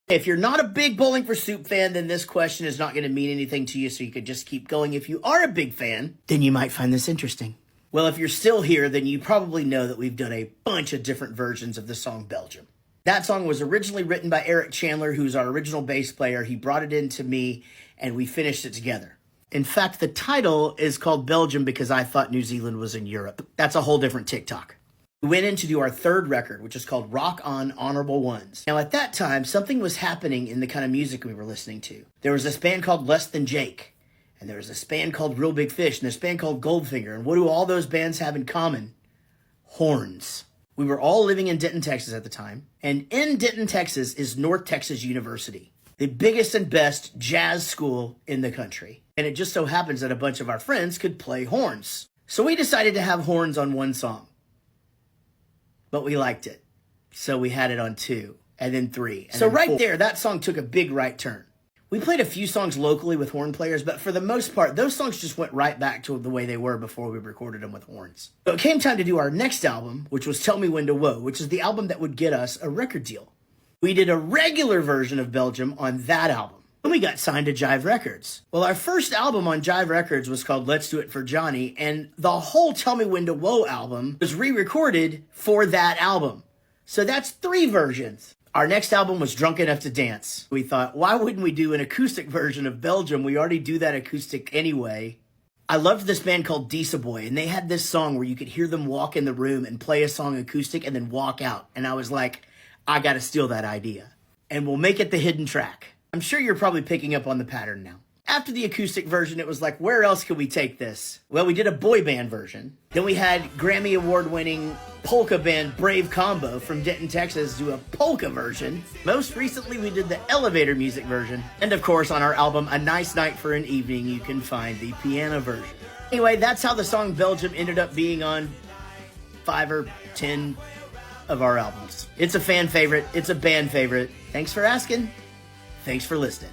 If you're not a big Bowling for Soup fan, then this question is not going to mean anything to you, so you could just keep going. If you are a big fan, then you might find this interesting. Well, if you're still here, then you probably know that we've done a bunch of different versions of the song Belgium. That song was originally written by Eric Chandler, who's our original bass player. He brought it in to me, and we finished it together. In fact, the title is called Belgium because I thought New Zealand was in Europe. That's a whole different TikTok. We went in to do our third record, which is called Rock On Honorable Ones. Now, at that time, something was happening in the kind of music we were listening to. There was this band called Less Than Jake, and there was this band called Real Big Fish, and this band called Goldfinger. And what do all those bands have in common? Horns. We were all living in Denton, Texas at the time, and in Denton, Texas is North Texas University, the biggest and best jazz school in the country. And it just so happens that a bunch of our friends could play horns. So we decided to have horns on one song. But we liked it. So we had it on 2, and then 3. And so then right 4. There, that song took a big right turn. We played a few songs locally with horn players, but for the most part, those songs just went right back to the way they were before we recorded them with horns. So it came time to do our next album, which was Tell Me When to Woe, which is the album that would get us a record deal. We did a regular version of Belgium on that album. Then we got signed to Jive Records. Well, our first album on Jive Records was called Let's Do It for Johnny, and the whole Tell Me When to Woe album was re-recorded for that album. So that's 3 versions. Our next album was Drunk Enough to Dance. We thought, why wouldn't we do an acoustic version of Belgium? We already do that acoustic anyway. I loved this band called Disa Boy, and they had this song where you could hear them walk in the room and play a song acoustic and then walk out. And I was like, I gotta steal that idea. And we'll make it the hidden track. I'm sure you're probably picking up on the pattern now. After the acoustic version, it was like, where else could we take this? Well, we did a boy band version. Then we had Grammy Award-winning polka band Brave Combo from Denton, Texas do a polka version. Most recently, we did the elevator music version. And of course, on our album, A Nice Night for an Evening, you can find the piano version. Anyway, that's how the song Belgium ended up being on 5 or 10 of our albums. It's a fan favorite. It's a band favorite. Thanks for asking. Thanks for listening.